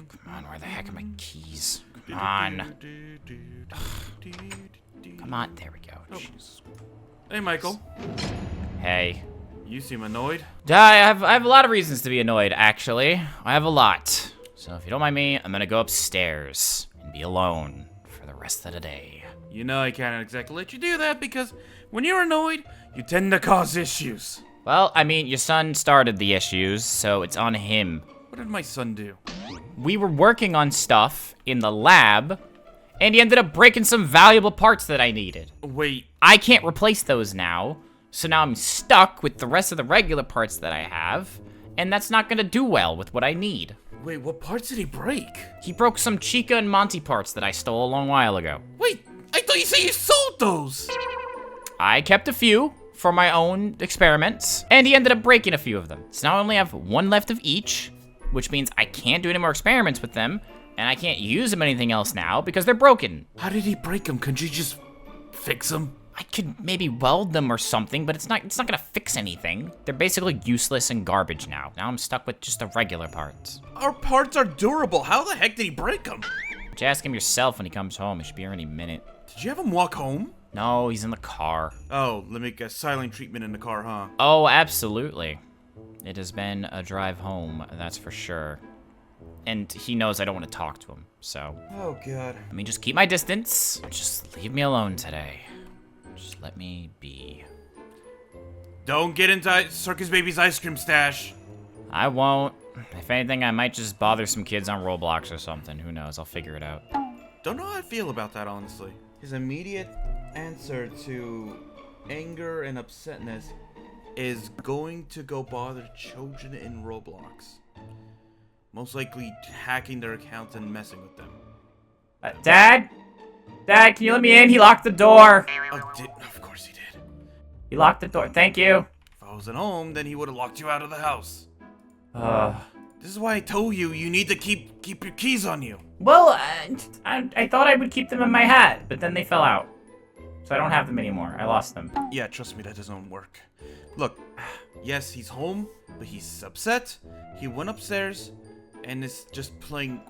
Come on, where the heck are my keys? Come on. Come on, there we go. Jeez. Hey, Michael. Hey. You seem annoyed. I have a lot of reasons to be annoyed, actually. I have a lot. So if you don't mind me, I'm gonna go upstairs and be alone for the rest of the day. You know I can't exactly let you do that because when you're annoyed, you tend to cause issues. Well, I mean, your son started the issues, so it's on him. What did my son do? We were working on stuff in the lab, and he ended up breaking some valuable parts that I needed. Wait. I can't replace those now, so now I'm stuck with the rest of the regular parts that I have, and that's not gonna do well with what I need. Wait, what parts did he break? He broke some Chica and Monty parts that I stole a long while ago. Wait, I thought you said you sold those! I kept a few for my own experiments, and he ended up breaking a few of them. So now I only have one left of each, which means I can't do any more experiments with them, and I can't use them anything else now because they're broken. How did he break them? Couldn't you just fix them? I could maybe weld them or something, but it's not gonna fix anything. They're basically useless and garbage now. Now I'm stuck with just the regular parts. Our parts are durable. How the heck did he break them? Just ask him yourself when he comes home. He should be here any minute. Did you have him walk home? No, he's in the car. Oh, let me guess. Silent treatment in the car, huh? Oh, absolutely. It has been a drive home, that's for sure. And he knows I don't want to talk to him, so. Oh, God. Let me just keep my distance. Just leave me alone today. Just let me be. Don't get into Circus Baby's ice cream stash. I won't. If anything, I might just bother some kids on Roblox or something. Who knows? I'll figure it out. Don't know how I feel about that, honestly. His immediate answer to anger and upsetness is going to go bother children in Roblox. Most likely hacking their accounts and messing with them. Dad? Dad, can you let me in? He locked the door. Oh, of course he did. He locked the door. Thank you. If I wasn't home, then he would have locked you out of the house. This is why I told you need to keep your keys on you. Well, I thought I would keep them in my hat, but then they fell out. So I don't have them anymore. I lost them. Yeah, trust me, that doesn't work. Look, yes, he's home, but he's upset. He went upstairs and is just playing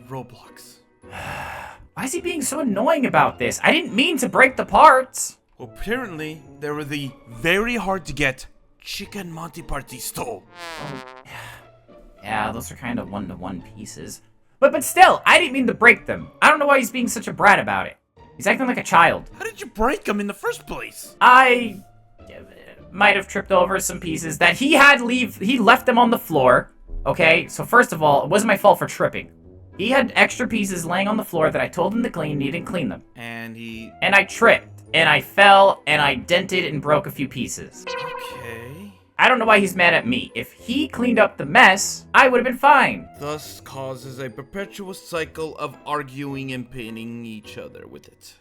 Roblox. Why is he being so annoying about this? I didn't mean to break the parts. Well, apparently, they were the very hard to get Chica and Monty parts he stole. Oh, yeah, those are kind of one-to-one pieces. But still, I didn't mean to break them. I don't know why he's being such a brat about it. He's acting like a child. How did you break them in the first place? I might have tripped over some pieces that he left them on the floor. Okay, so first of all, it wasn't my fault for tripping. He had extra pieces laying on the floor that I told him to clean, and he didn't clean them. And I tripped, and I fell, and I dented and broke a few pieces. Okay. I don't know why he's mad at me. If he cleaned up the mess, I would have been fine. Thus causes a perpetual cycle of arguing and pinning each other with it.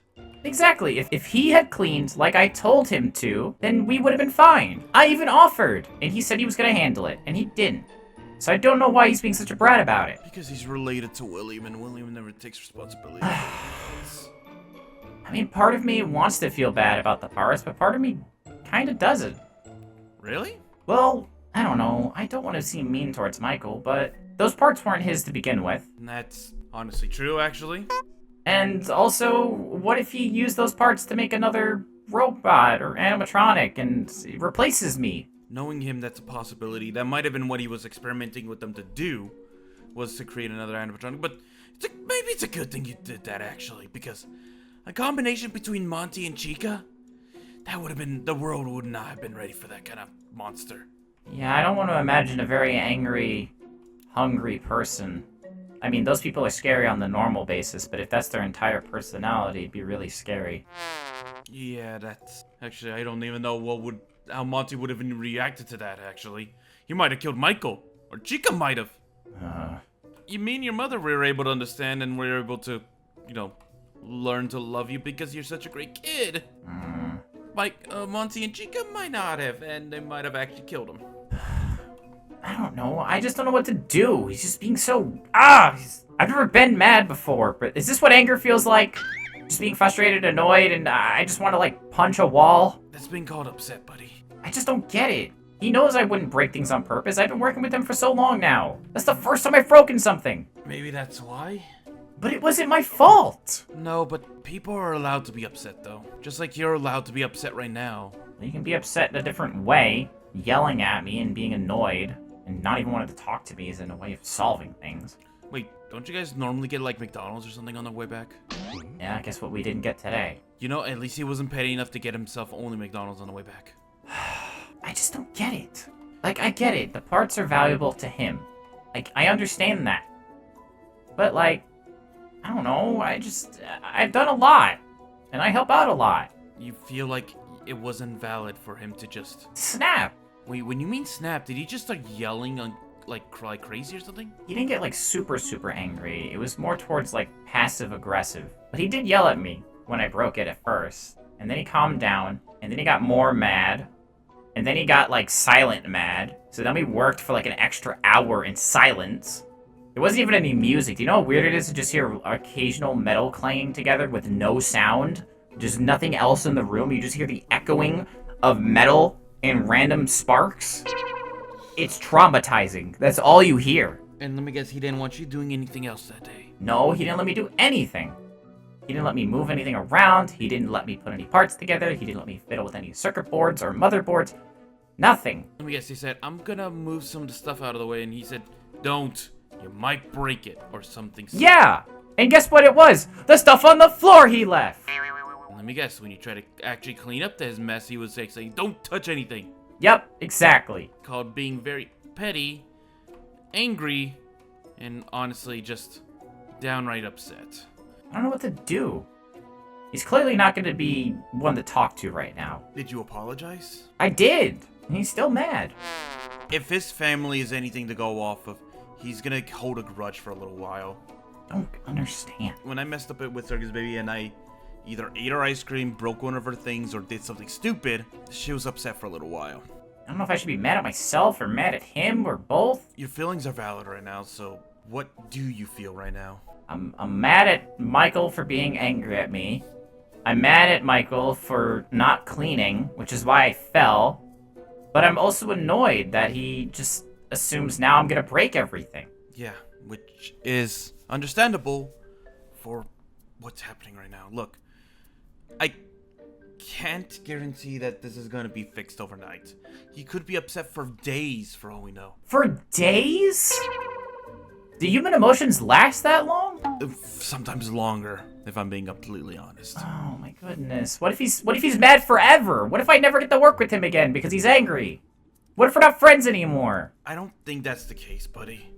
Exactly. If he had cleaned like I told him to, then we would have been fine. I even offered, and he said he was going to handle it, and he didn't. So I don't know why he's being such a brat about it. Because he's related to William, and William never takes responsibility. I mean, part of me wants to feel bad about the parts, but part of me kind of doesn't. Really? Well, I don't know. I don't want to seem mean towards Michael, but those parts weren't his to begin with. That's honestly true, actually. And also, what if he used those parts to make another robot or animatronic and replaces me? Knowing him, that's a possibility. That might have been what he was experimenting with them to do, was to create another animatronic. But maybe it's a good thing you did that, actually, because a combination between Monty and Chica, that would have been, the world would not have been ready for that kind of monster. Yeah, I don't want to imagine a very angry, hungry person. I mean, those people are scary on the normal basis, but if that's their entire personality, it'd be really scary. Yeah, that's... Actually, I don't even know how Monty would have even reacted to that, actually. He might have killed Michael, or Chica might have. You mean your mother were able to understand and were able to, learn to love you because you're such a great kid. Monty and Chica might not have, and they might have actually killed him. I don't know. I just don't know what to do. He's just being so... I've never been mad before, but is this what anger feels like? Just being frustrated, annoyed, and I just want to, punch a wall? That's being called upset, buddy. I just don't get it. He knows I wouldn't break things on purpose. I've been working with him for so long now. That's the first time I've broken something. Maybe that's why? But it wasn't my fault. No, but people are allowed to be upset, though. Just like you're allowed to be upset right now. You can be upset in a different way. Yelling at me and being annoyed and not even wanting to talk to me isn't a way of solving things. Wait, don't you guys normally get, like, McDonald's or something on the way back? Yeah, I guess what we didn't get today. You know, at least he wasn't petty enough to get himself only McDonald's on the way back. I just don't get it. Like, I get it. The parts are valuable to him. Like, I understand that. But, like, I don't know. I've done a lot. And I help out a lot. You feel like it wasn't valid for him to just... Snap. Wait, when you mean snap, did he just start yelling on, like crazy or something? He didn't get, like, super angry. It was more towards, like, passive-aggressive. But he did yell at me when I broke it at first. And then he calmed down. And then he got more mad. And then he got, like, silent mad. So then we worked for, like, an extra hour in silence. There wasn't even any music. Do you know how weird it is to just hear occasional metal clanging together with no sound? Just nothing else in the room. You just hear the echoing of metal and random sparks. It's traumatizing. That's all you hear. And let me guess, he didn't want you doing anything else that day. No, he didn't let me do anything. He didn't let me move anything around. He didn't let me put any parts together. He didn't let me fiddle with any circuit boards or motherboards. Nothing. Let me guess, he said, I'm gonna move some of the stuff out of the way, and he said, don't. You might break it, or something. Yeah! And guess what it was? The stuff on the floor he left! Let me guess, when you try to actually clean up his mess, he was saying, don't touch anything. Yep, exactly. Called being very petty, angry, and honestly just downright upset. I don't know what to do. He's clearly not going to be one to talk to right now. Did you apologize? I did, and he's still mad. If his family is anything to go off of, he's gonna hold a grudge for a little while. Don't understand. When I messed up it with Circus Baby and I either ate her ice cream, broke one of her things, or did something stupid, she was upset for a little while. I don't know if I should be mad at myself or mad at him or both. Your feelings are valid right now, so what do you feel right now? I'm mad at Michael for being angry at me. I'm mad at Michael for not cleaning, which is why I fell. But I'm also annoyed that he just assumes now I'm gonna break everything. Yeah, which is understandable for what's happening right now. Look, I can't guarantee that this is gonna be fixed overnight. He could be upset for days, for all we know. For days? Do human emotions last that long? Sometimes longer, if I'm being completely honest. Oh my goodness. What if he's mad forever? What if I never get to work with him again because he's angry? What if we're not friends anymore? I don't think that's the case, buddy.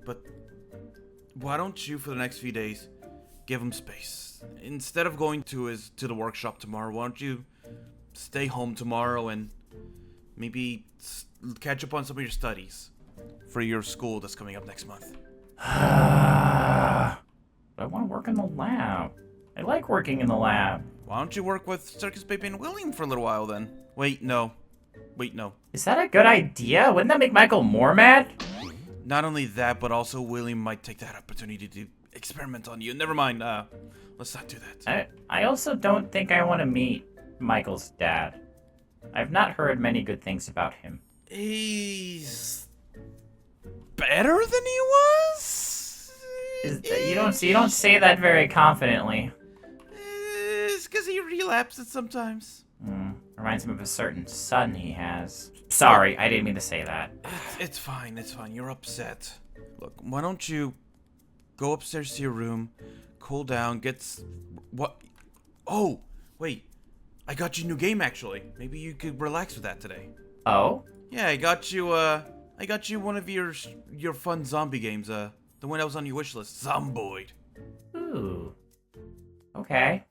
But why don't you, for the next few days, give him space? Instead of going to the workshop tomorrow, why don't you stay home tomorrow and maybe catch up on some of your studies for your school that's coming up next month? I want to work in the lab. I like working in the lab. Why don't you work with Circus Baby and William for a little while then? Wait, no. Is that a good idea? Wouldn't that make Michael more mad? Not only that, but also William might take that opportunity to experiment on you. Never mind, let's not do that. I also don't think I want to meet Michael's dad. I've not heard many good things about him. He's better than he was? You don't say that very confidently. It's because he relapses sometimes. Reminds me of a certain son he has. Sorry, I didn't mean to say that. It's fine. You're upset. Look, why don't you go upstairs to your room, cool down, what? Oh, wait. I got you a new game, actually. Maybe you could relax with that today. Oh? Yeah, I got you one of your fun zombie games, the one that was on your wish list, Zomboid. Ooh. Okay.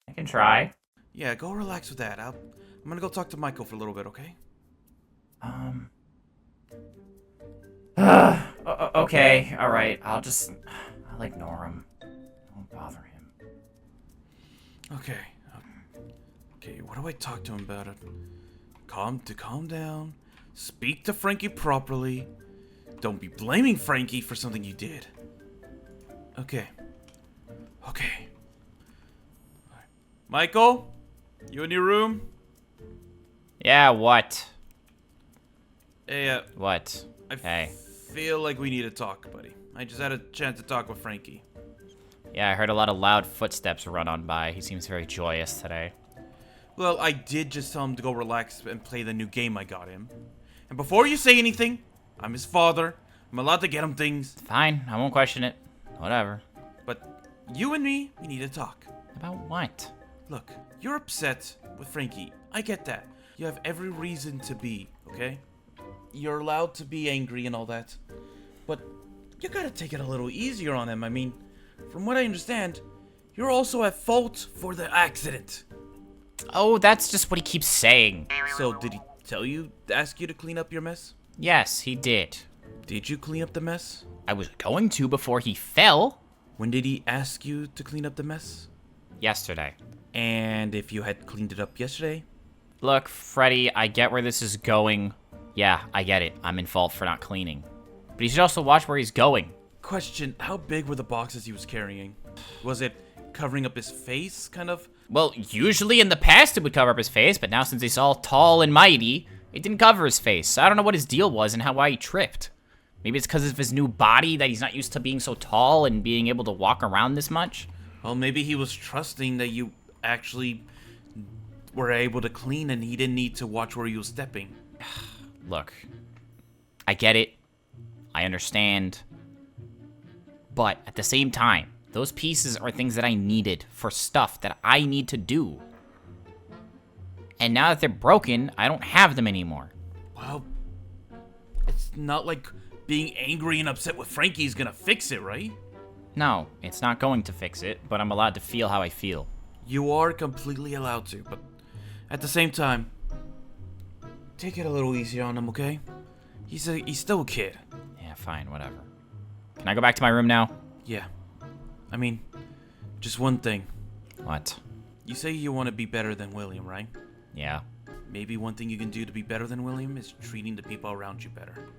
I can try. Yeah, go relax with that. I'm gonna go talk to Michael for a little bit, okay? Okay, alright. I'll ignore him. I won't bother him. Okay, what do I talk to him about it? Calm down. Speak to Frankie properly. Don't be blaming Frankie for something you did. Okay. Michael? You in your room? Yeah, what? Hey, What? I feel like we need to talk, buddy. I just had a chance to talk with Frankie. Yeah, I heard a lot of loud footsteps run on by. He seems very joyous today. Well, I did just tell him to go relax and play the new game I got him. And before you say anything, I'm his father. I'm allowed to get him things. Fine, I won't question it. Whatever. But you and me, we need to talk. About what? Look, you're upset with Frankie. I get that. You have every reason to be, okay? You're allowed to be angry and all that. But you gotta take it a little easier on him. I mean, from what I understand, you're also at fault for the accident. Oh, that's just what he keeps saying. So, did he tell you, ask you to clean up your mess? Yes, he did. Did you clean up the mess? I was going to before he fell. When did he ask you to clean up the mess? Yesterday. And if you had cleaned it up yesterday? Look, Freddy, I get where this is going. Yeah, I get it. I'm in fault for not cleaning. But he should also watch where he's going. Question, how big were the boxes he was carrying? Was it covering up his face, kind of? Well, usually in the past it would cover up his face, but now since he's all tall and mighty, it didn't cover his face. I don't know what his deal was and why he tripped. Maybe it's because of his new body that he's not used to being so tall and being able to walk around this much. Well, maybe he was trusting that you actually were able to clean and he didn't need to watch where you were stepping. Look, I get it. I understand. But at the same time, those pieces are things that I needed for stuff that I need to do. And now that they're broken, I don't have them anymore. Well, it's not like being angry and upset with Frankie is gonna fix it, right? No, it's not going to fix it, but I'm allowed to feel how I feel. You are completely allowed to, but at the same time, take it a little easier on him, okay? He's still a kid. Yeah, fine, whatever. Can I go back to my room now? Yeah. I mean, just one thing. What? You say you want to be better than William, right? Yeah. Maybe one thing you can do to be better than William is treating the people around you better.